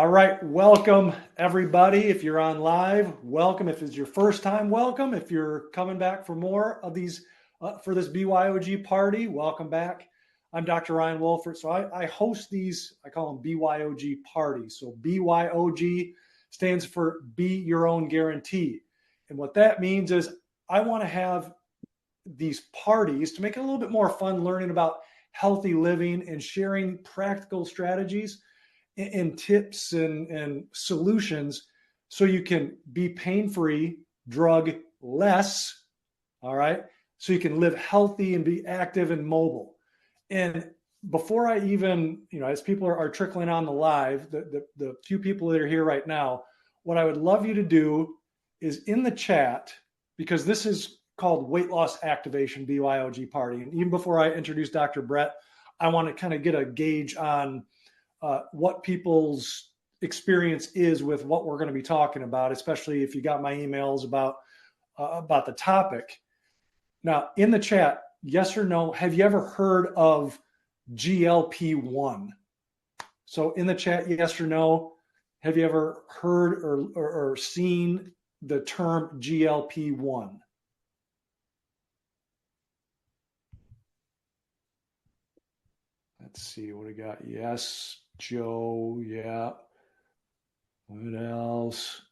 All right, welcome everybody. If you're on live, welcome. If it's your first time, welcome. If you're coming back for more of these, for this BYOG party, welcome back. I'm Dr. Ryan Wolfert. So I host these, I call them BYOG parties. So BYOG stands for Be Your Own Guarantee. And what that means is I want to have these parties to make it a little bit more fun learning about healthy living and sharing practical strategies and tips and solutions so you can be pain-free, drug less, all right? So you can live healthy and be active and mobile. And before I even, as people are trickling on the live, the few people that are here right now, what I would love you to do is in the chat, because this is called Weight Loss Activation BYOG Party. And even before I introduce Dr. Brett, I want to kind of get a gauge on what people's experience is with what we're going to be talking about, especially if you got my emails about the topic. Now, in the chat, yes or no, have you ever heard of GLP-1? So in the chat, yes or no, have you ever heard or seen the term GLP-1? Let's see what we got. Yes, Joe. Yeah. What else?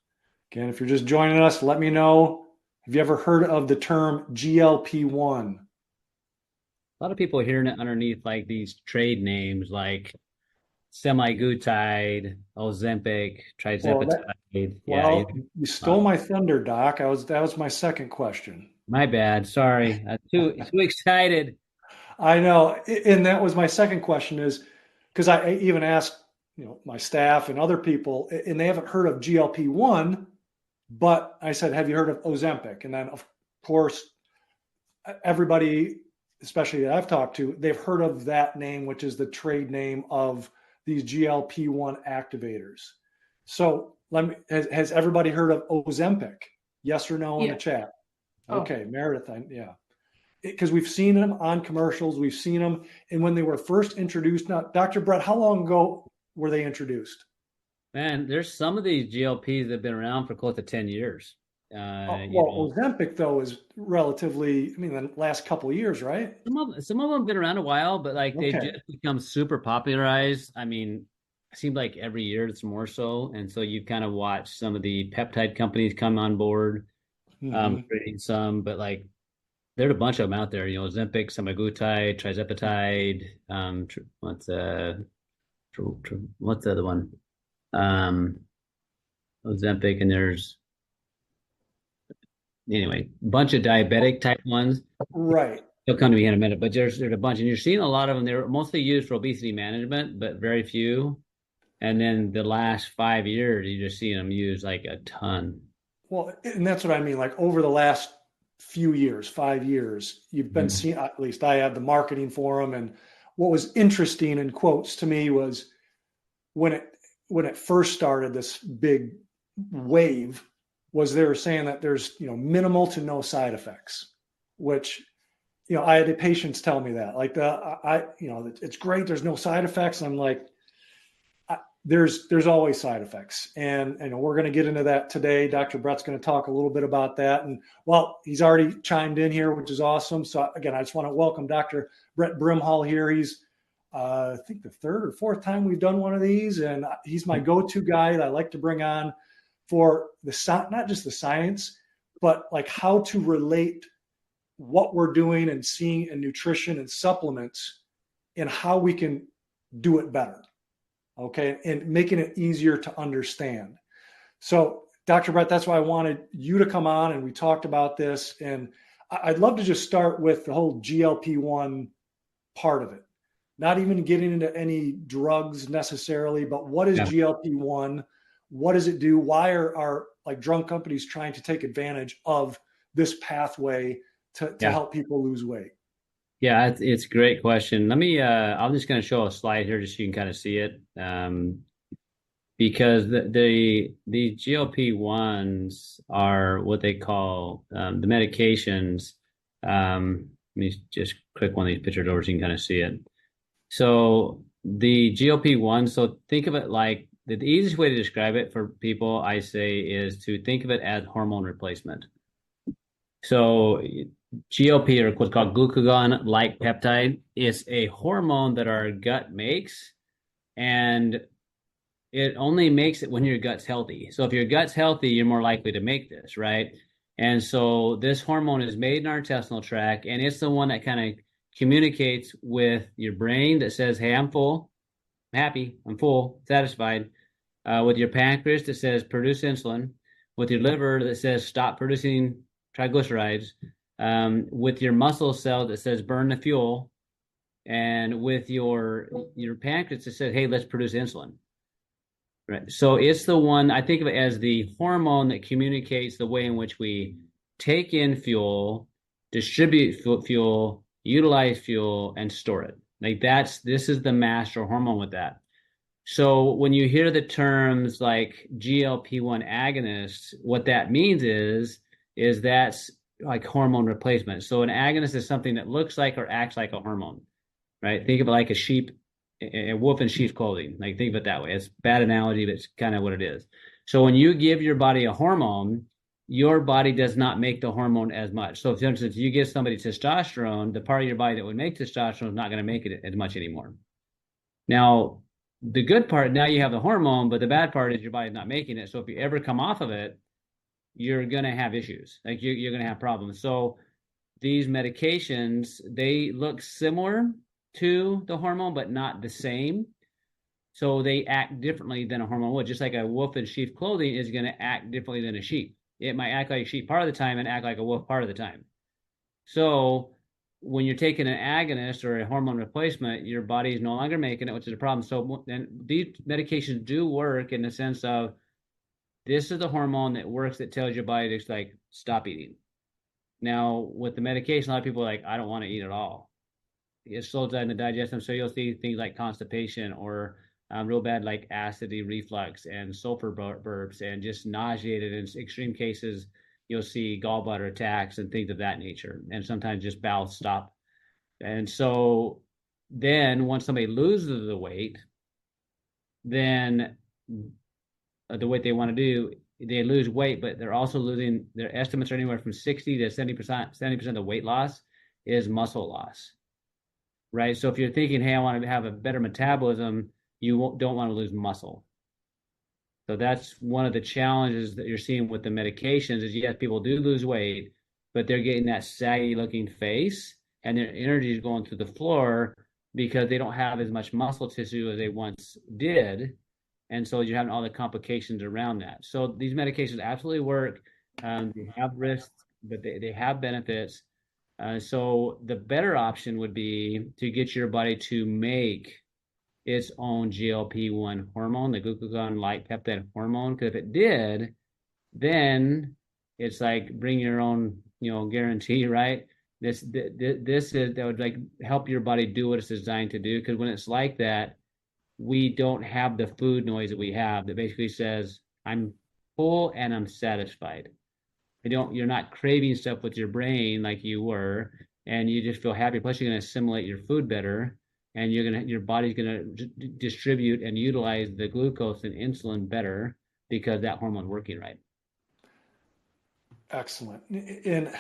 Again, if you're just joining us, let me know. Have you ever heard of the term GLP-1? A lot of people are hearing it underneath like these trade names like semaglutide, Ozempic, trizepatide. Yeah, You stole my thunder, Doc. That was my second question. my bad. Sorry. Too excited. I know, and that was my second question is because I even asked, my staff and other people, and they haven't heard of GLP-1, but I said, have you heard of Ozempic? And then, of course, everybody, especially that I've talked to, they've heard of that name, which is the trade name of these GLP-1 activators. So has everybody heard of Ozempic? Yes or no in the chat? Oh. Okay, Meredith, yeah. Because we've seen them on commercials, we've seen them, and when they were first introduced. Now, Dr. Brett, how long ago were they introduced? Man, there's some of these GLPs that have been around for close to 10 years. Ozempic, though, is relatively, the last couple of years, right? Some of them have been around a while, but like they Okay. just become super popularized. It seems like every year it's more so. And so you kind of watch some of the peptide companies come on board, creating some, but like there's a bunch of them out there, Ozempic, semaglutide, trizepatide, what's the other one? Ozempic, and there's anyway, a bunch of diabetic type ones. Right. They'll come to me in a minute, but there's a bunch, and you're seeing a lot of them. They're mostly used for obesity management, but very few. And then the last 5 years, you're just seeing them used like a ton. Well, and that's what I mean. Like over the last few years, 5 years, you've been seeing, at least I had the marketing for them. And what was interesting in quotes to me was when it first started, this big wave was they were saying that there's, minimal to no side effects, which, I had the patients tell me that like it's great. There's no side effects. And I'm like, there's always side effects. And we're going to get into that today. Dr. Brett's going to talk a little bit about that. And well, he's already chimed in here, which is awesome. So again, I just want to welcome Dr. Brett Brimhall here. He's, I think the third or fourth time we've done one of these, and he's my go-to guy that I like to bring on for not just the science, but like how to relate what we're doing and seeing in nutrition and supplements and how we can do it better. Okay. And making it easier to understand. So Dr. Brett, that's why I wanted you to come on and we talked about this. And I'd love to just start with the whole GLP-1 part of it. Not even getting into any drugs necessarily, but what is GLP-1? What does it do? Why are like drug companies trying to take advantage of this pathway to help people lose weight? Yeah, it's a great question. I'm just going to show a slide here just so you can kind of see it. Because the GLP-1s are what they call the medications. Let me just click one of these pictures over so you can kind of see it. So the GLP-1, so think of it like the easiest way to describe it for people, I say, is to think of it as hormone replacement. So GLP, or what's called glucagon-like peptide, is a hormone that our gut makes, and it only makes it when your gut's healthy. So if your gut's healthy, you're more likely to make this, right? And so this hormone is made in our intestinal tract, and it's the one that kind of communicates with your brain that says, hey, I'm full, I'm happy, I'm full, satisfied. With your pancreas that says produce insulin, with your liver that says stop producing triglycerides, with your muscle cell that says burn the fuel, and with your pancreas that says, hey, let's produce insulin. Right. So it's the one, I think of it as the hormone that communicates the way in which we take in fuel, distribute fuel, utilize fuel, and store it. Like this is the master hormone with that. So when you hear the terms like GLP-1 agonists, what that means is that's like hormone replacement. So an agonist is something that looks like or acts like a hormone, right? Think of it like a wolf in sheep's clothing. Like think of it that way. It's a bad analogy, but it's kind of what it is. So when you give your body a hormone, your body does not make the hormone as much. So for instance, you give somebody testosterone, the part of your body that would make testosterone is not going to make it as much anymore. Now, the good part, now you have the hormone, but the bad part is your body's not making it. So if you ever come off of it, you're going to have issues. Like you're going to have problems. So these medications, they look similar to the hormone, but not the same. So they act differently than a hormone would. Just like a wolf in sheep clothing is going to act differently than a sheep. It might act like a sheep part of the time and act like a wolf part of the time. So when you're taking an agonist or a hormone replacement, your body is no longer making it, which is a problem. So and these medications do work in the sense of this is the hormone that works that tells your body to just like stop eating. Now, with the medication, a lot of people are like, I don't want to eat at all. It slows down the digestion. So you'll see things like constipation or real bad like acidity reflux and sulfur burps and just nauseated. In extreme cases, you'll see gallbladder attacks and things of that nature. And sometimes just bowel stop. And so then once somebody loses the weight, then the weight they want to do, they lose weight, but they're also losing, their estimates are anywhere from 60 to 70% of the weight loss is muscle loss, right? So if you're thinking, hey, I want to have a better metabolism, you don't want to lose muscle. So that's one of the challenges that you're seeing with the medications is, yes, people do lose weight, but they're getting that saggy looking face and their energy is going through the floor because they don't have as much muscle tissue as they once did. And so you're having all the complications around that. So these medications absolutely work. They have risks, but they have benefits. So the better option would be to get your body to make its own GLP-1 hormone, the glucagon-like peptide hormone. Because if it did, then it's like bring your own, guarantee, right? This is that would like help your body do what it's designed to do. Because when it's like that, we don't have the food noise that we have that basically says, I'm full and I'm satisfied. You're not craving stuff with your brain like you were, and you just feel happy. Plus, you're going to assimilate your food better, and your body's going to distribute and utilize the glucose and insulin better because that hormone's working right. Excellent. And,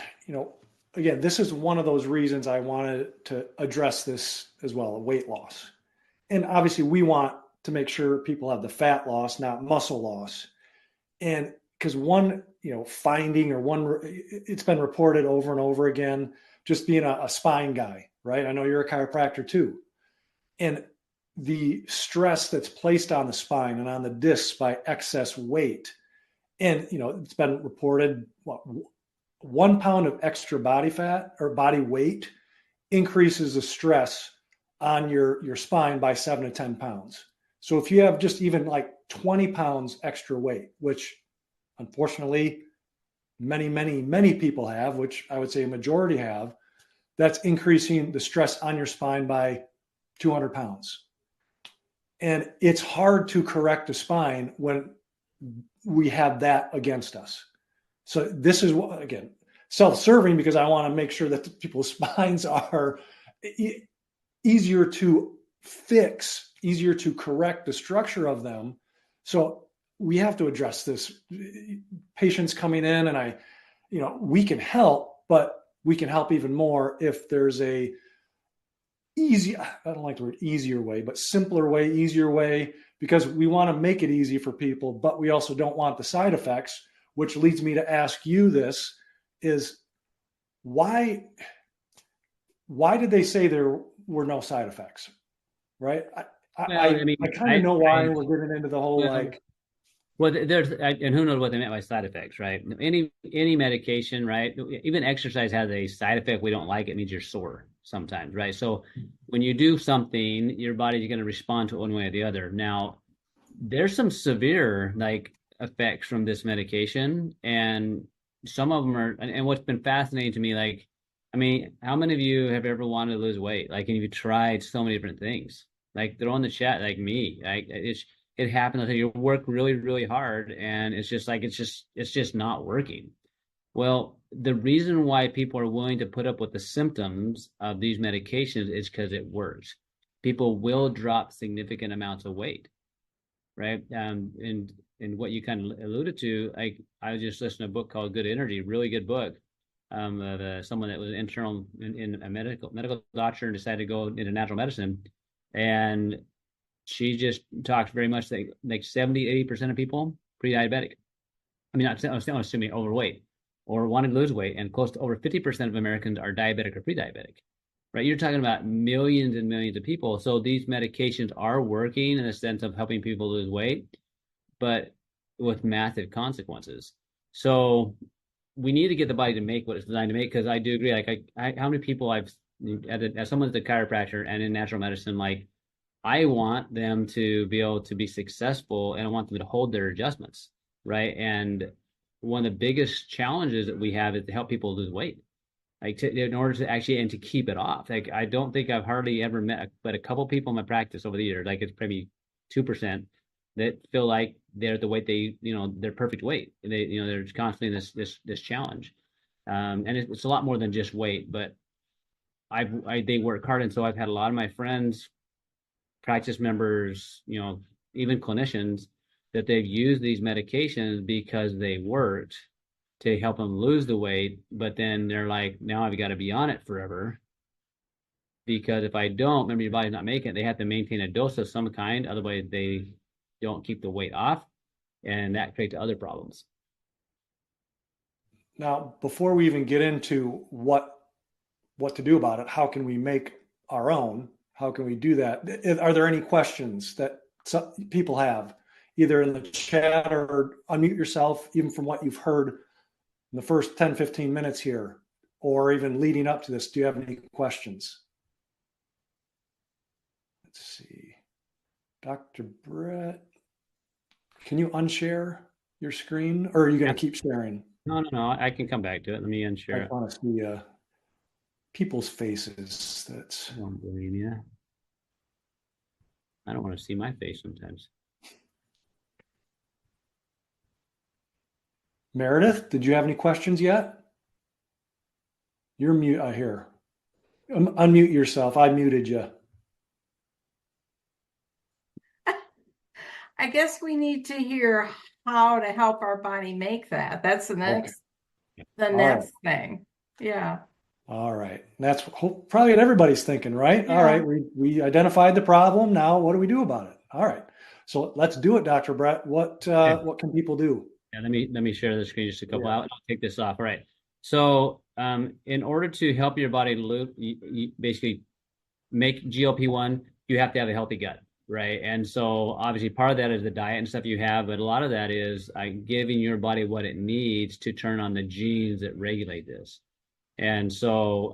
again, this is one of those reasons I wanted to address this as well, weight loss. And obviously we want to make sure people have the fat loss, not muscle loss. And because one, finding or it's been reported over and over again, just being a spine guy, right? I know you're a chiropractor too. And the stress that's placed on the spine and on the discs by excess weight. And, it's been reported 1 pound of extra body fat or body weight increases the stress on your spine by 7 to 10 pounds. So if you have just even like 20 pounds extra weight, which unfortunately many, many, many people have, which I would say a majority have, that's increasing the stress on your spine by 200 pounds. And it's hard to correct a spine when we have that against us. So this is, again, self-serving because I want to make sure that people's spines are easier to fix, easier to correct the structure of them So we have to address this. Patients coming in, and we can help, but we can help even more if there's a I don't like the word easier way, but simpler way, easier way, because we want to make it easy for people, but we also don't want the side effects, which leads me to ask you this is why did they say there were no side effects? Right? I kind of know why we're getting into the whole there's and who knows what they meant by side effects, right? Any medication, right? Even exercise has a side effect we don't like. It means you're sore sometimes, right? So when you do something, your body's going to respond to it one way or the other. Now, there's some severe effects from this medication, and some of them are. And what's been fascinating to me, how many of you have ever wanted to lose weight? And you've tried so many different things. Throw in the chat, me. It happens. You work really, really hard, and it's just not working. Well, the reason why people are willing to put up with the symptoms of these medications is because it works. People will drop significant amounts of weight, right? And what you kind of alluded to, I was just listening to a book called Good Energy, really good book. Someone that was in a medical doctor and decided to go into natural medicine, and she just talks very much like 70-80% of people pre-diabetic. I mean, I'm assuming overweight or wanting to lose weight, and close to over 50% of Americans are diabetic or pre-diabetic, right? You're talking about millions and millions of people. So these medications are working in the sense of helping people lose weight, but with massive consequences. So we need to get the body to make what it's designed to make, because I do agree. How many people as someone's a chiropractor and in natural medicine, I want them to be able to be successful, and I want them to hold their adjustments, right? And one of the biggest challenges that we have is to help people lose weight, in order to actually and to keep it off. I don't think I've hardly ever met but a couple people in my practice over the years, it's probably 2%, that feel like they're the weight their perfect weight. There's constantly this challenge, and it's a lot more than just weight. But they work hard, and so I've had a lot of my friends, practice members, even clinicians, that they've used these medications because they worked to help them lose the weight, but then they're like, now I've got to be on it forever, because if I don't, remember, your body's not making it. They have to maintain a dose of some kind, otherwise they don't keep the weight off, and that creates other problems. Now, before we even get into what to do about it, how can we make our own? How can we do that? Are there any questions that people have, either in the chat or unmute yourself, even from what you've heard in the first 10, 15 minutes here, or even leading up to this? Do you have any questions? Let's see. Dr. Brett, can you unshare your screen, or are you going to keep sharing? No. I can come back to it. Let me unshare it. I want to see people's faces. I don't believe you. I don't want to see my face sometimes. Meredith, did you have any questions yet? You're mute. I hear. Unmute yourself. I muted you. I guess we need to hear how to help our body make that. That's the next thing. Yeah. All right. That's probably what everybody's thinking, right? Yeah. All right. We identified the problem. Now, what do we do about it? All right. So let's do it, Dr. Brett. What can people do? Yeah, let me share the screen just a couple out, and I'll take this off. All right. So in order to help your body you basically make GLP-1, you have to have a healthy gut, right? And so obviously part of that is the diet and stuff you have, but a lot of that is giving your body what it needs to turn on the genes that regulate this. And so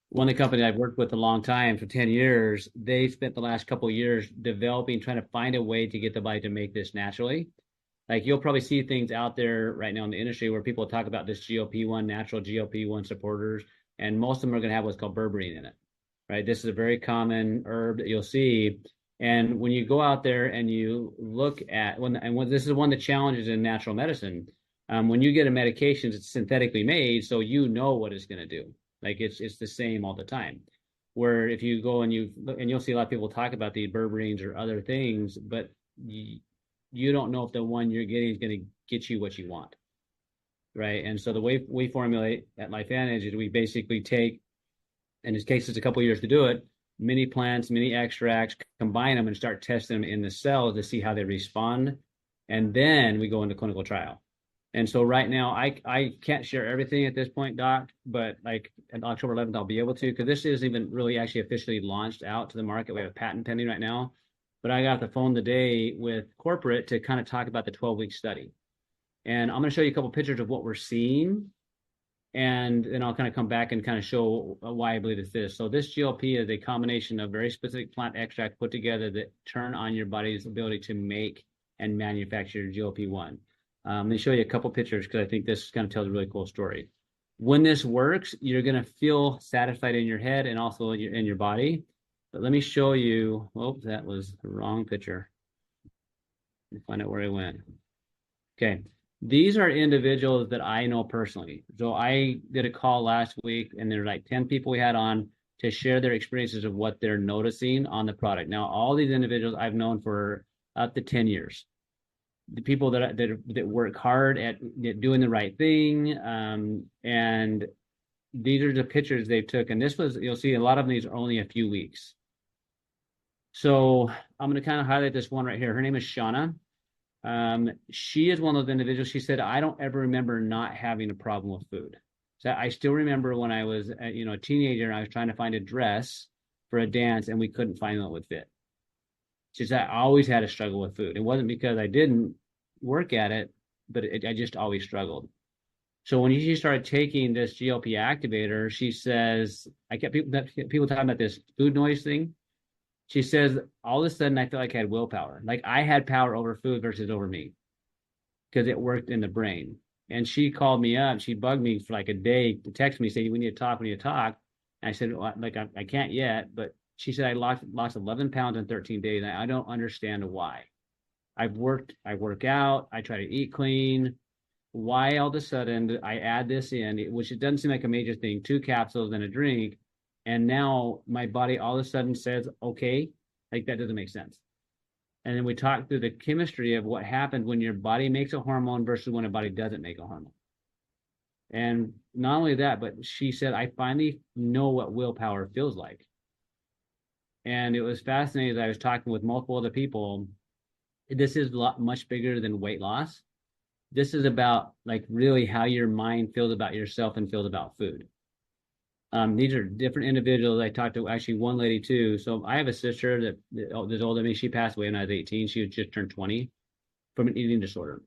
one of the companies I've worked with a long time, for 10 years, they spent the last couple of years trying to find a way to get the body to make this naturally. You'll probably see things out there right now in the industry where people talk about this GLP-1, natural GLP-1 supporters, and most of them are going to have what's called berberine in it, right? This is a very common herb that you'll see. And when you go out there and you look at this is one of the challenges in natural medicine. When you get a medication, it's synthetically made, so you know what it's going to do. It's the same all the time. Where if you go and you'll see a lot of people talk about the berberines or other things, but you don't know if the one you're getting is going to get you what you want. Right. And so the way we formulate at LifeVantage is we basically take, in this case, it's a couple of years to do it, mini plants, mini extracts, combine them and start testing them in the cells to see how they respond. And then we go into clinical trial. And so right now, I can't share everything at this point, Doc, but like on October 11th, I'll be able to, because this isn't even really actually officially launched out to the market. We have a patent pending right now. But I got the phone today with corporate to kind of talk about the 12-week study. And I'm going to show you a couple pictures of what we're seeing. And then I'll kind of come back and kind of show why I believe it's this. So this GLP is a combination of very specific plant extract put together that turn on your body's ability to make and manufacture GLP-1. Let me show you a couple pictures because I think this kind of tells a really cool story. When this works, you're going to feel satisfied in your head and also in your body. But let me show you. Oh, that was the wrong picture. Let me find out where I went. Okay. These are individuals that I know personally. So I did a call last week, and there were like 10 people we had on to share their experiences of what they're noticing on the product. Now, all these individuals I've known for up to 10 years. The people that work hard at doing the right thing, and these are the pictures they took. And this was, you'll see a lot of these are only a few weeks. So I'm going to kind of highlight this one right here. Her name is Shauna. She is one of those individuals. She said, I don't ever remember not having a problem with food. So I still remember when I was, a teenager and I was trying to find a dress for a dance and we couldn't find one that would fit. She said, I always had a struggle with food. It wasn't because I didn't work at it, but I just always struggled. So when she started taking this GLP activator, she says, I kept people talking about this food noise thing. She says, all of a sudden, I felt like I had willpower. Like I had power over food versus over me because it worked in the brain. And she called me up. She bugged me for like a day to text me, saying, we need to talk. And I said, well, like, I can't yet. But she said, I lost 11 pounds in 13 days. And I don't understand why. I work out. I try to eat clean. Why all of a sudden I add this in, which it doesn't seem like a major thing, 2 capsules and a drink. And now my body all of a sudden says, okay, like that doesn't make sense. And then we talked through the chemistry of what happened when your body makes a hormone versus when a body doesn't make a hormone. And not only that, but she said, I finally know what willpower feels like. And it was fascinating as I was talking with multiple other people. This is much bigger than weight loss. This is about like really how your mind feels about yourself and feels about food. These are different individuals. I talked to actually one lady too. So I have a sister that's older than me. She passed away when I was 18. She was just turned 20 from an eating disorder.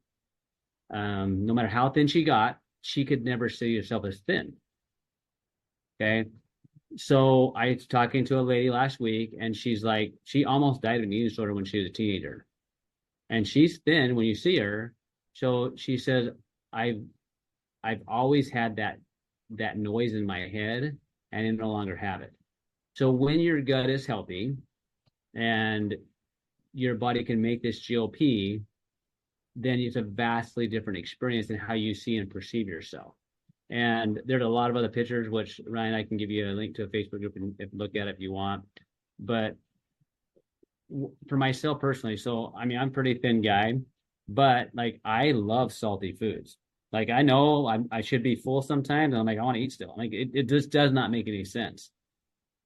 No matter how thin she got, she could never see herself as thin. Okay. So I was talking to a lady last week and she's like, she almost died of an eating disorder when she was a teenager. And she's thin when you see her. So she says, I've always had that noise in my head and I no longer have it. So when your gut is healthy and your body can make this GLP, then it's a vastly different experience than how you see and perceive yourself. And there's a lot of other pictures, which Ryan, I can give you a link to a Facebook group and look at it if you want. But for myself personally, so I mean, I'm a pretty thin guy, but like I love salty foods. Like I know I should be full sometimes, and I'm like I want to eat still. Like it just does not make any sense,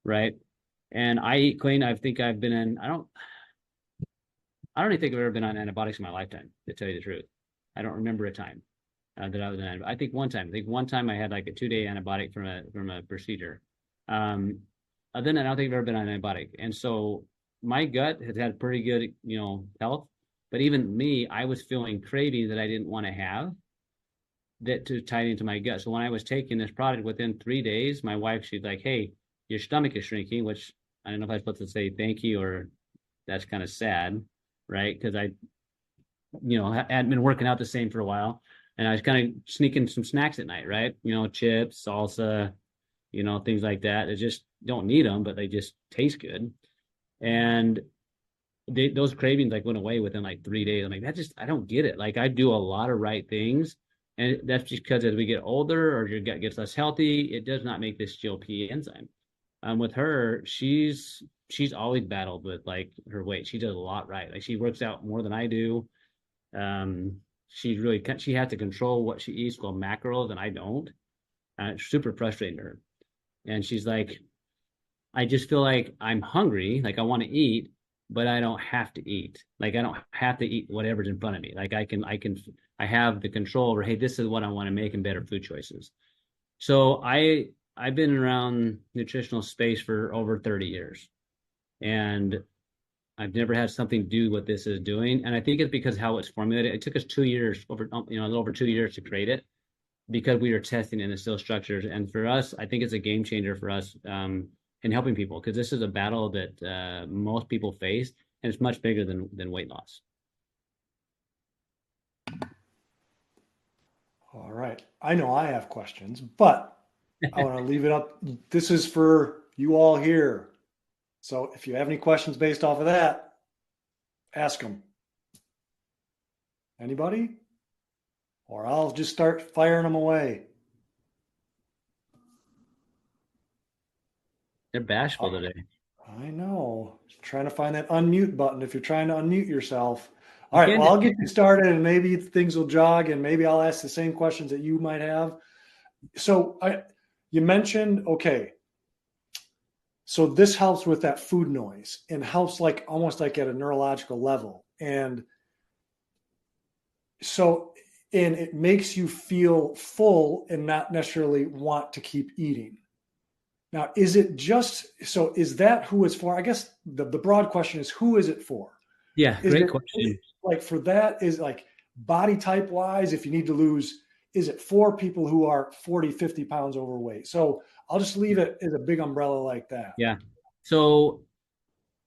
right? And I eat clean. I think I've been in. I don't even think I've ever been on antibiotics in my lifetime. To tell you the truth, I don't remember a time that I was on. I think one time I had like a 2-day antibiotic from a procedure. Other than that, I don't think I've ever been on an antibiotic. And so my gut has had pretty good, health. But even me, I was feeling cravings that I didn't want to have. That to tie into my gut. So when I was taking this product, within 3 days, my wife, she's like, hey, your stomach is shrinking, which I don't know if I'm supposed to say thank you or that's kind of sad, right? Because I, hadn't been working out the same for a while. And I was kind of sneaking some snacks at night, right? Chips, salsa, things like that. I just don't need them, but they just taste good. And those cravings like went away within like 3 days. I'm like, I don't get it. Like I do a lot of right things. And that's just because as we get older or your gut gets less healthy, it does not make this GLP enzyme. With her, she's always battled with like her weight. She does a lot right. Like she works out more than I do. She has to control what she eats called macros, and I don't. It's super frustrating to her. And she's like, I just feel like I'm hungry, like I want to eat, but I don't have to eat. Like I don't have to eat whatever's in front of me. Like I have the control over, hey, this is what I want to make and better food choices. So I've been around nutritional space for over 30 years. And I've never had something do what this is doing. And I think it's because how it's formulated. It took us 2 years, a little over 2 years to create it because we were testing in the still structures. And for us, I think it's a game changer for us in helping people because this is a battle that most people face, and it's much bigger than weight loss. All right. I know I have questions, but I want to leave it up. This is for you all here. So if you have any questions based off of that, ask them. Anybody? Or I'll just start firing them away. They're bashful today. I know. Trying to find that unmute button if you're trying to unmute yourself. All right, well, I'll get you started and maybe things will jog and maybe I'll ask the same questions that you might have. So you mentioned, okay, so this helps with that food noise and helps like almost like at a neurological level. And so, and it makes you feel full and not necessarily want to keep eating. Now, is it just, so is that who it's for? I guess the broad question is, who is it for? Yeah, great question. Like for that is like body type wise, if you need to lose, is it for people who are 40, 50 pounds overweight? So I'll just leave it as a big umbrella like that. Yeah. So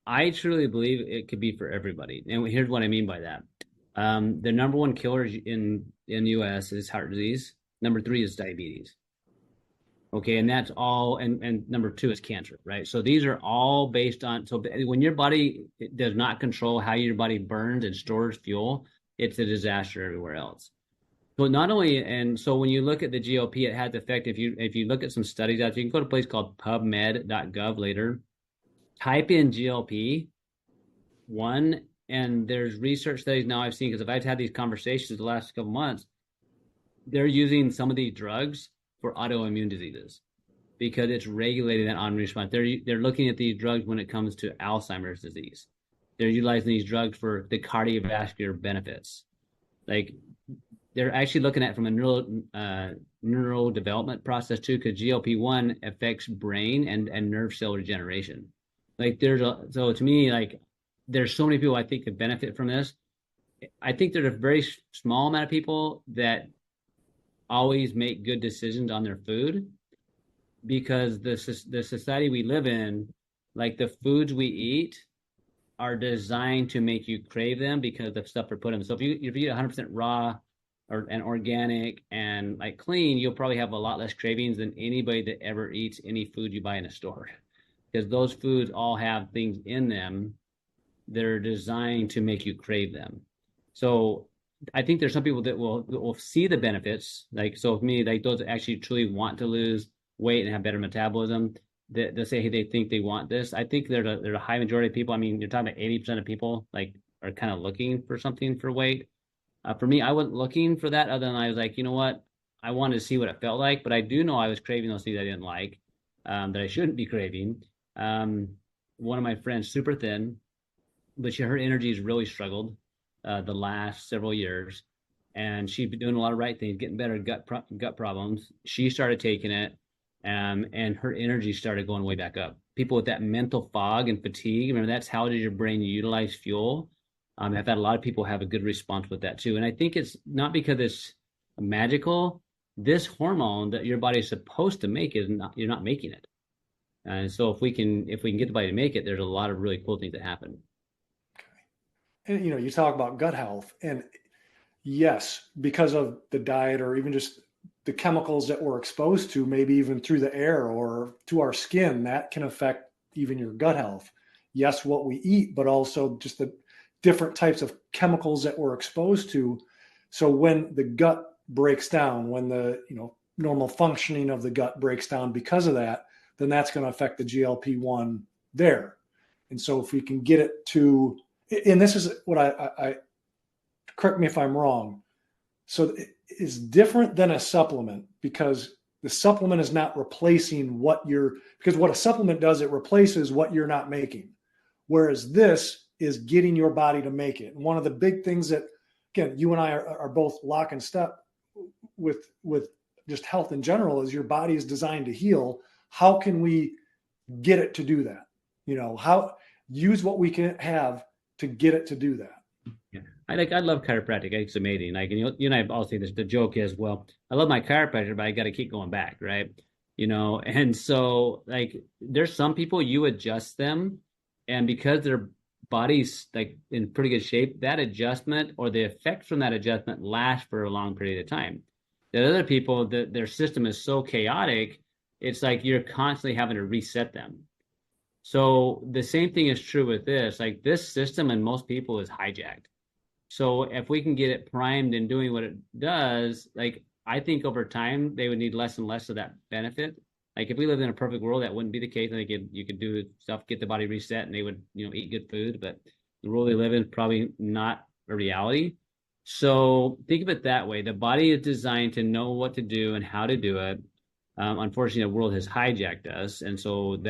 I truly believe it could be for everybody. And here's what I mean by that. The number one killer in the US is heart disease. Number 3 is diabetes. Okay, and that's all, and number 2 is cancer, right? So these are all based on, so when your body does not control how your body burns and stores fuel, it's a disaster everywhere else. So not only, and so when you look at the GLP, it has effect. If you look at some studies out there, you can go to a place called pubmed.gov later, type in GLP-1, and there's research studies now I've seen, because if I've had these conversations the last couple months, they're using some of these drugs for autoimmune diseases because it's regulating that autoimmune response. They're looking at these drugs when it comes to Alzheimer's disease. They're utilizing these drugs for the cardiovascular benefits. Like they're actually looking at it from a neural development process too, because GLP-1 affects brain and nerve cell regeneration. Like so to me, like there's so many people I think could benefit from this. I think there's a very small amount of people that always make good decisions on their food, because the society we live in, like the foods we eat are designed to make you crave them because the stuff they're put in. So if you eat 100% raw and organic and like clean, you'll probably have a lot less cravings than anybody that ever eats any food you buy in a store, because those foods all have things in them that are designed to make you crave them. So I think there's some people that will see the benefits. Like, so with me, like those that actually truly want to lose weight and have better metabolism, they'll say, hey, they think they want this. I think there's a high majority of people. I mean, you're talking about 80% of people like are kind of looking for something for weight. For me, I wasn't looking for that, other than I was like, you know what? I wanted to see what it felt like, but I do know I was craving those things I didn't like, that I shouldn't be craving. One of my friends, super thin, but her energy's really struggled the last several years, and she'd been doing a lot of right things, getting better gut problems. She started taking it, and her energy started going way back up. People with that mental fog and fatigue, remember, that's how does your brain utilize fuel? I've had a lot of people have a good response with that too. And I think it's not because it's magical. This hormone that your body is supposed to make you're not making it. And so if we can get the body to make it, there's a lot of really cool things that happen. And you talk about gut health, and yes, because of the diet or even just the chemicals that we're exposed to, maybe even through the air or to our skin, that can affect even your gut health. Yes, what we eat, but also just the different types of chemicals that we're exposed to. So when the gut breaks down, when the normal functioning of the gut breaks down because of that, then that's going to affect the GLP-1 there. And so if we can get it to, and this is what correct me if I'm wrong. So it's different than a supplement because the supplement is not replacing because what a supplement does, it replaces what you're not making. Whereas this is getting your body to make it. And one of the big things that, again, you and I are both lock and step with just health in general is your body is designed to heal. How can we get it to do that? How use what we can have to get it to do that. Yeah. I love chiropractic. It's amazing. Like, and you and I all say this, the joke is, well, I love my chiropractor, but I got to keep going back. Right. And so like, there's some people you adjust them, and because their body's like in pretty good shape, that adjustment or the effect from that adjustment lasts for a long period of time. The other people, their system is so chaotic, it's like you're constantly having to reset them. So the same thing is true with this. Like, this system in most people is hijacked. So if we can get it primed and doing what it does, like, I think over time they would need less and less of that benefit. Like, if we lived in a perfect world, that wouldn't be the case. Like, you could do stuff, get the body reset, and they would, eat good food. But the world we live in is probably not a reality. So think of it that way. The body is designed to know what to do and how to do it. Unfortunately, the world has hijacked us, and so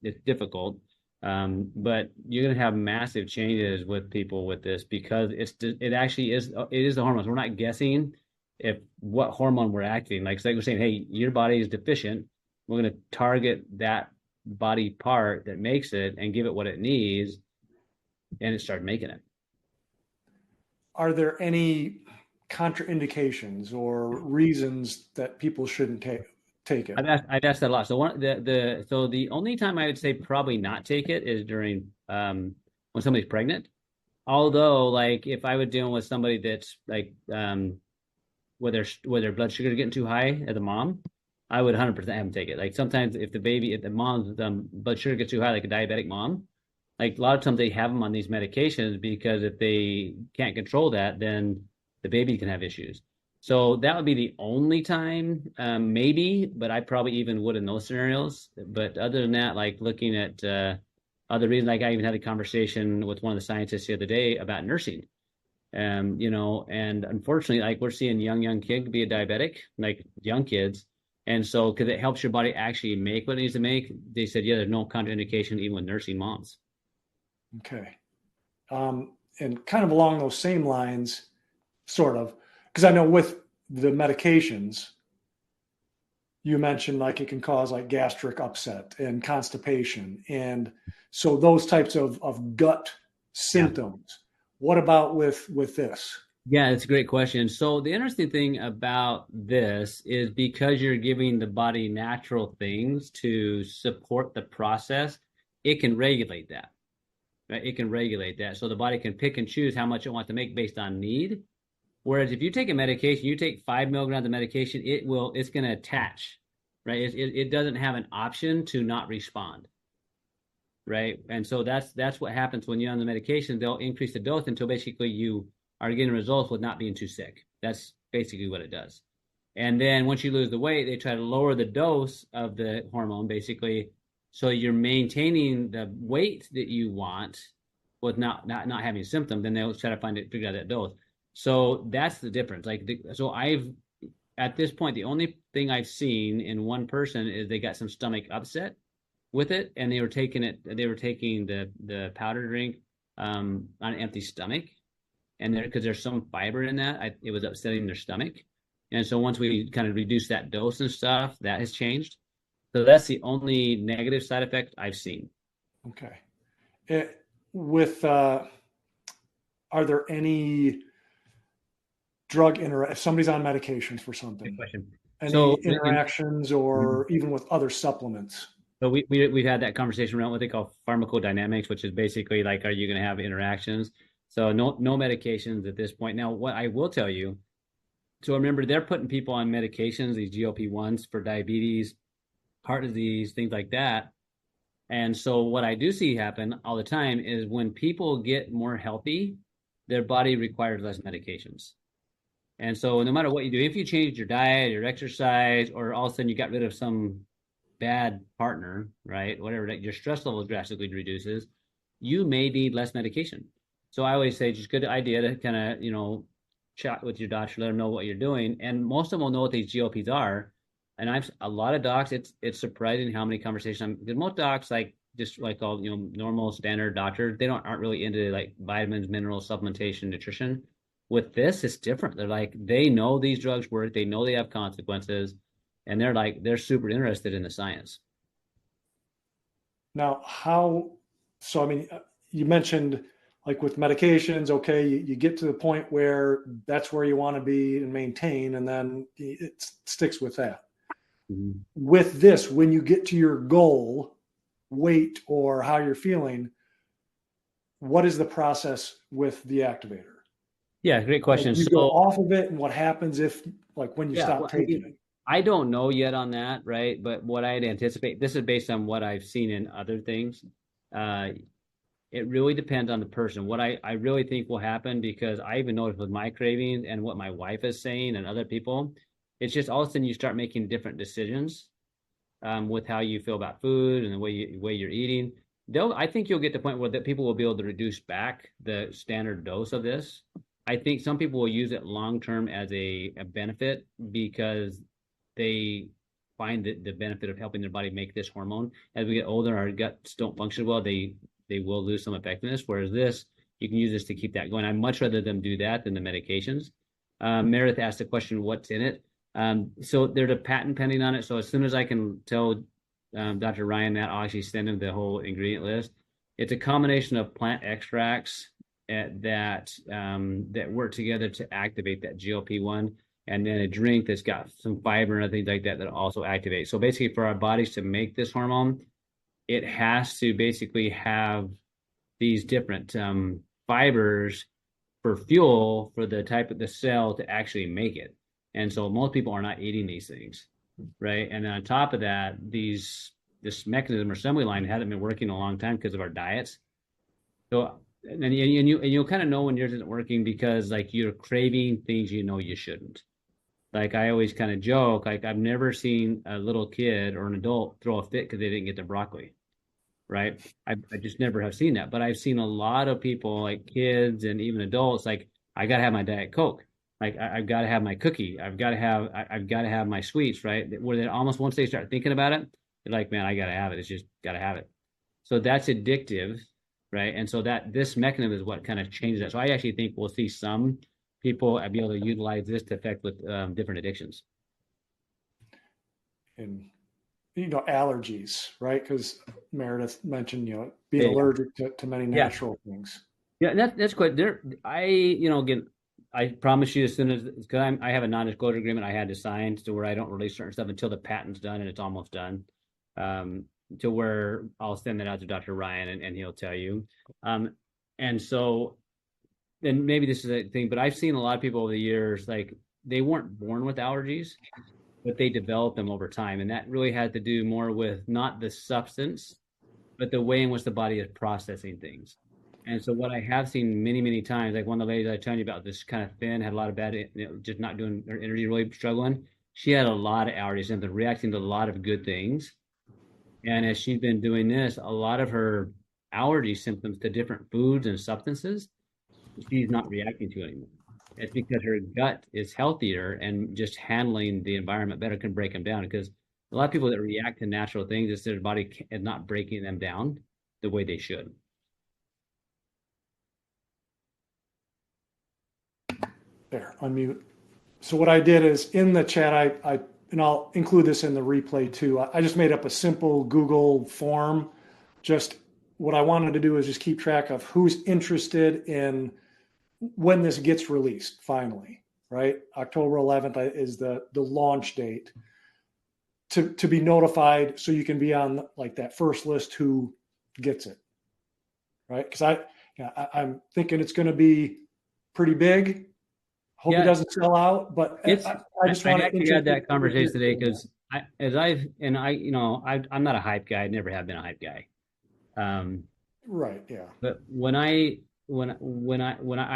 it's difficult. But you're going to have massive changes with people with this because it actually is the hormones. We're not guessing what hormone we're activating. Like, we're saying, hey, your body is deficient. We're going to target that body part that makes it and give it what it needs, and it started making it. Are there any contraindications or reasons that people shouldn't take it? I've asked that a lot. So the only time I would say probably not take it is during when somebody's pregnant. Although, like, if I was dealing with somebody that's like where their blood sugar is getting too high as a mom, I would 100% have them take it. Like, sometimes if the mom's blood sugar gets too high, like a diabetic mom, like a lot of times they have them on these medications because if they can't control that, then the baby can have issues. So that would be the only time, maybe, but I probably even would in those scenarios. But other than that, like, looking at other reasons, like, I even had a conversation with one of the scientists the other day about nursing. And unfortunately, like, we're seeing young kids be a diabetic, like young kids. And so, because it helps your body actually make what it needs to make, they said, yeah, there's no contraindication even with nursing moms. Okay. And kind of along those same lines, sort of, because I know with the medications, you mentioned like it can cause like gastric upset and constipation. And so those types of gut symptoms. Yeah. What about with this? Yeah, it's a great question. So the interesting thing about this is because you're giving the body natural things to support the process, it can regulate that. Right? It can regulate that. So the body can pick and choose how much it wants to make based on need. Whereas if you take a medication, you take 5 milligrams of medication, it's going to attach, right? It doesn't have an option to not respond, right? And so that's what happens when you're on the medication. They'll increase the dose until basically you are getting results with not being too sick. That's basically what it does. And then once you lose the weight, they try to lower the dose of the hormone, basically, so you're maintaining the weight that you want with not having symptoms. Then they'll try to figure out that dose. So that's the difference. At this point, the only thing I've seen in one person is they got some stomach upset with it, and they were taking the powder drink on an empty stomach, and because there's some fiber in that, it was upsetting their stomach. And so once we kind of reduce that dose and stuff, that has changed. So that's the only negative side effect I've seen. Okay. Are there any if somebody's on medications for something? Good question. Any interactions or even with other supplements? So we've had that conversation around what they call pharmacodynamics, which is basically like, are you going to have interactions? So no medications at this point. Now, what I will tell you, so remember, they're putting people on medications, these GLP-1s for diabetes, heart disease, things like that. And so what I do see happen all the time is when people get more healthy, their body requires less medications. And so no matter what you do, if you change your diet, your exercise, or all of a sudden you got rid of some bad partner, right, whatever, your stress level drastically reduces, you may need less medication. So I always say, just good idea to kind of, chat with your doctor, let them know what you're doing. And most of them will know what these GLPs are. And I've a lot of docs, it's surprising how many conversations because most docs, like just like all, normal standard doctors, they aren't really into like vitamins, minerals, supplementation, nutrition. With this, it's different. They're like, they know these drugs work, they know they have consequences, and they're super interested in the science. Now, so I mean, you mentioned like with medications, okay, you get to the point where that's where you want to be and maintain, and then it sticks with that. Mm-hmm. With this, when you get to your goal weight or how you're feeling, what is the process with the activator? Yeah, great question. Like you go off of it, and what happens if, like, when you stop taking it? I don't know yet on that, right? But what I'd anticipate, this is based on what I've seen in other things. Uh, it really depends on the person. What I really think will happen, because I even noticed with my cravings and what my wife is saying and other people, it's just all of a sudden you start making different decisions with how you feel about food and the way you're eating. I think you'll get to the point where that people will be able to reduce back the standard dose of this. I think some people will use it long term as a benefit because they find the benefit of helping their body make this hormone. As we get older, our guts don't function well. They will lose some effectiveness. Whereas this, you can use this to keep that going. I'd much rather them do that than the medications. Meredith asked the question, what's in it? So there's a patent pending on it. So as soon as I can tell Dr. Ryan that, I'll actually send him the whole ingredient list. It's a combination of plant extracts that work together to activate that GLP-1, and then a drink that's got some fiber and other things like that that also activate. So basically, for our bodies to make this hormone, it has to basically have these different fibers for fuel for the type of the cell to actually make it. And so most people are not eating these things, right? And then on top of that, this mechanism or assembly line hasn't been working a long time because of our diets. So and you'll kind of know when yours isn't working because like you're craving things you shouldn't. Like I always kind of joke, like I've never seen a little kid or an adult throw a fit because they didn't get their broccoli, right? I just never have seen that. But I've seen a lot of people, like kids and even adults, like I gotta have my Diet Coke. Like I've got to have my cookie. I've got to have my sweets, right? Where they almost, once they start thinking about it, they're like, man, I got to have it. It's just got to have it. So that's addictive, right? And so this mechanism is what kind of changes that. So I actually think we'll see some people be able to utilize this to affect with different addictions. And allergies, right? Because Meredith mentioned being allergic to many natural things. Yeah, that's quite there. Again, I promise you, as soon as, because I have a non-disclosure agreement I had to sign to where I don't release certain stuff until the patent's done, and it's almost done. To where I'll send that out to Dr. Ryan and he'll tell you. And so then maybe this is a thing, but I've seen a lot of people over the years, like they weren't born with allergies, but they developed them over time. And that really had to do more with not the substance, but the way in which the body is processing things. And so what I have seen many, many times, like one of the ladies I was telling you about, this kind of thin, had a lot of bad, just not doing her energy, really struggling. She had a lot of allergies and reacting to a lot of good things. And as she's been doing this, a lot of her allergy symptoms to different foods and substances, she's not reacting to anymore. It's because her gut is healthier and just handling the environment better can break them down. Because a lot of people that react to natural things, it's their body is not breaking them down the way they should. There, unmute. So what I did is in the chat, and I'll include this in the replay too. I just made up a simple Google form. Just what I wanted to do is just keep track of who's interested in when this gets released finally, right? October 11th is the launch date to be notified so you can be on like that first list who gets it, right? Because I'm thinking it's going to be pretty big. Hope it doesn't sell out, but I just want to have that conversation today because I'm not a hype guy. I never have been a hype guy. Right. Yeah. But when I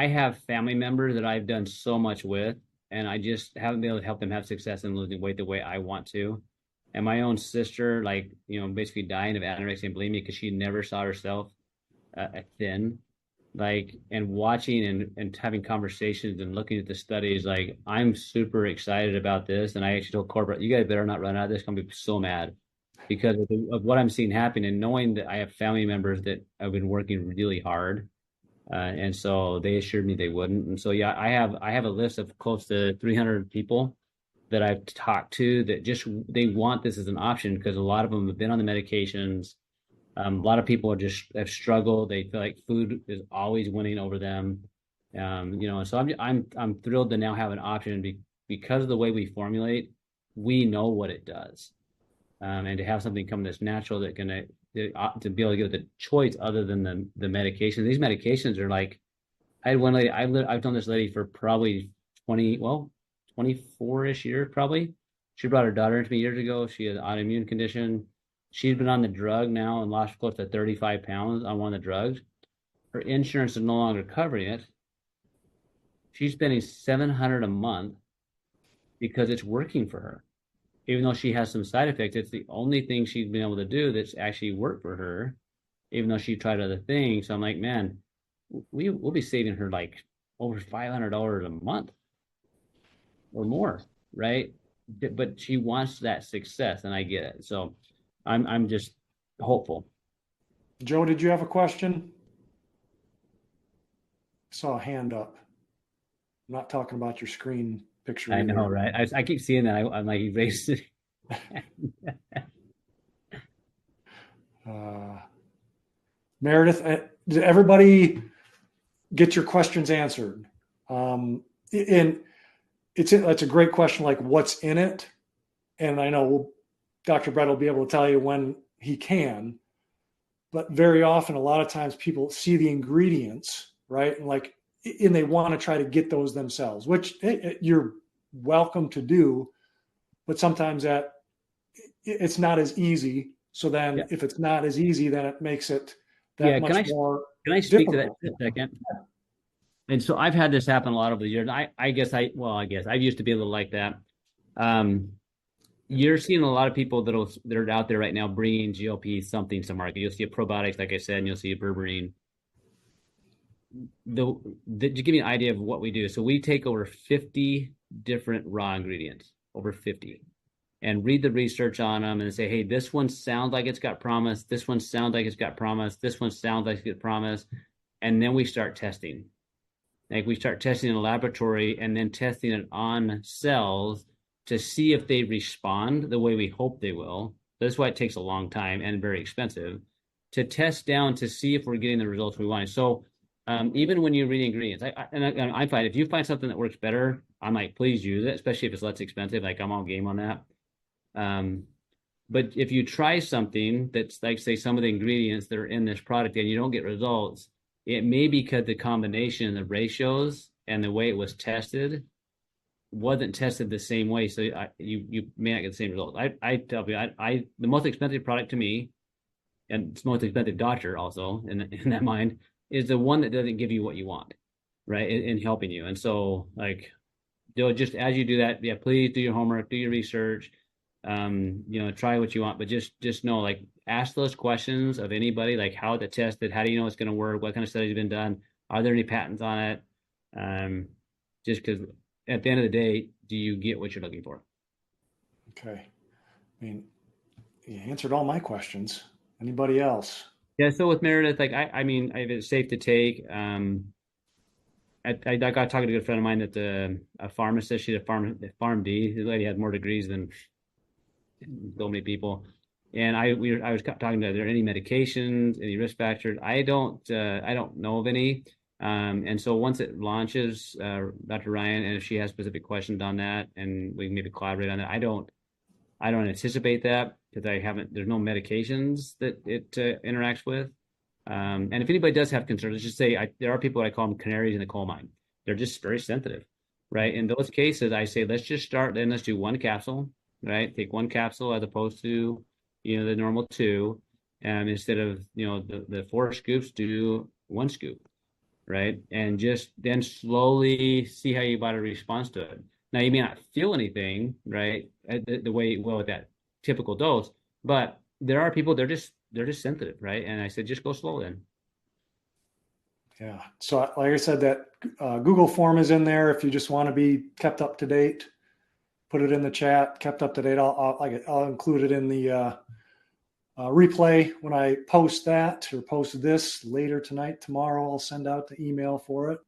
have family members that I've done so much with, and I just haven't been able to help them have success in losing weight the way I want to, and my own sister, basically dying of anorexia and bulimia because she never saw herself thin. like, and watching and having conversations and looking at the studies, like, I'm super excited about this. And I actually told corporate, you guys better not run out of this. I'm gonna be so mad because of what I'm seeing happen, and knowing that I have family members that have been working really hard. And so they assured me they wouldn't. And so, yeah, I have a list of close to 300 people that I've talked to that just, they want this as an option because a lot of them have been on the medications. A lot of people are just have struggled. They feel like food is always winning over them. And so I'm thrilled to now have an option because of the way we formulate, we know what it does. And to have something come that's natural that can to be able to give the choice other than the medication. These medications are like, I had one lady, I've known this lady for probably 24-ish years probably. She brought her daughter into me years ago. She had an autoimmune condition. She's been on the drug now and lost close to 35 pounds on one of the drugs. Her insurance is no longer covering it. She's spending $700 a month because it's working for her. Even though she has some side effects, it's the only thing she's been able to do that's actually worked for her, even though she tried other things. So I'm like, man, we'll be saving her like over $500 a month or more, right? But she wants that success, and I get it. So I'm just hopeful. Joe, did you have a question? I saw a hand up. I'm not talking about your screen picture I either. know, right? I keep seeing that. I'm like, he raised it. Meredith, did everybody get your questions answered? And it's a great question, like what's in it. And I know Dr. Brett will be able to tell you when he can, but very often, a lot of times people see the ingredients, right? And they want to try to get those themselves, which you're welcome to do, but sometimes it's not as easy. So then Yeah. if it's not as easy, then it makes it Yeah, that much more can I speak to that difficult. for a second? And so I've had this happen a lot over the years. I guess I guess I used to be a little like that. Um, you're seeing a lot of people that are out there right now bringing GLP something to market. You'll see a probiotics, like I said, and you'll see a berberine. To give you an idea of what we do, so we take over 50 different raw ingredients, over 50, and read the research on them and say, hey, this one sounds like it's got promise. This one sounds like it's got promise. This one sounds like it's got promise. And then we start testing. Like we start testing in a laboratory and then testing it on cells to see if they respond the way we hope they will. That's why it takes a long time and very expensive to test down to see if we're getting the results we want. So even when you read ingredients, I find if you find something that works better, I'm like, please use it, especially if it's less expensive. Like I'm all game on that. But if you try something that's like, say, some of the ingredients that are in this product and you don't get results, it may be because the combination, the ratios, and the way it was tested wasn't tested the same way. So you may not get the same results. I tell you, the most expensive product to me, and it's most expensive doctor also in that mind, is the one that doesn't give you what you want, right? In helping you. And so like, just as you do that, yeah, please do your homework, do your research, try what you want, but just know, like, ask those questions of anybody, like how to test it, how do you know it's going to work, what kind of studies have been done, are there any patents on it? Just because at the end of the day, do you get what you're looking for? Okay. I mean, you answered all my questions. Anybody else? Yeah. So with Meredith, like, I mean, if it's safe to take, I got talking to a good friend of mine that's a pharmacist. She's a PharmD. The lady had more degrees than so many people. And I was talking to, are there any medications, any risk factors? I don't know of any. And so once it launches, Dr. Ryan, and if she has specific questions on that, and we can maybe collaborate on that. I don't anticipate that because there's no medications that it interacts with. And if anybody does have concerns, let's just say there are people that I call them canaries in the coal mine. They're just very sensitive, right? In those cases, I say, let's just start, then let's do one capsule, right? Take one capsule as opposed to, the normal two. And instead of, the 4 scoops, do 1 scoop, right? And just then slowly see how your body responds to it. Now, you may not feel anything, right? The way you will with that typical dose, but there are people, they're just sensitive, right? And I said, just go slow then. Yeah. So like I said, that Google form is in there. If you just want to be kept up to date, put it in the chat, kept up to date. I'll include it in the replay when I post that, or post this later tonight, tomorrow. I'll send out the email for it.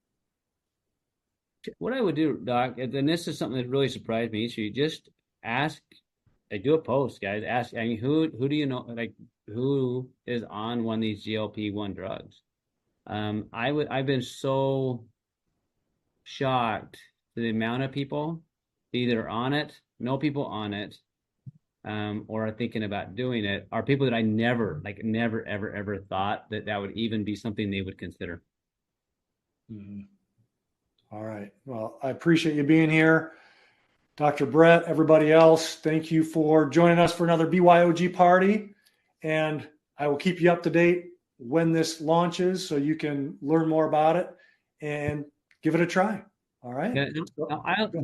What I would do, Doc, and this is something that really surprised me, so you just ask, like, do a post, guys. Ask, I mean, who do you know, like, who is on one of these GLP-1 drugs? I've been so shocked to the amount of people either on it, know people on it, or are thinking about doing it, are people that I never, ever thought that would even be something they would consider. Mm-hmm. All right. Well, I appreciate you being here. Dr. Brett, everybody else, thank you for joining us for another BYOG party. And I will keep you up to date when this launches so you can learn more about it and give it a try. All right. Yeah,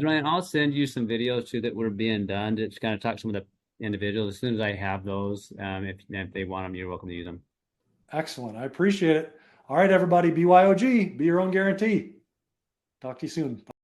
Ryan, I'll send you some videos too that were being done to kind of talk to some of the individuals. As soon as I have those, if they want them, you're welcome to use them. Excellent. I appreciate it. All right, everybody, BYOG, be your own guarantee. Talk to you soon.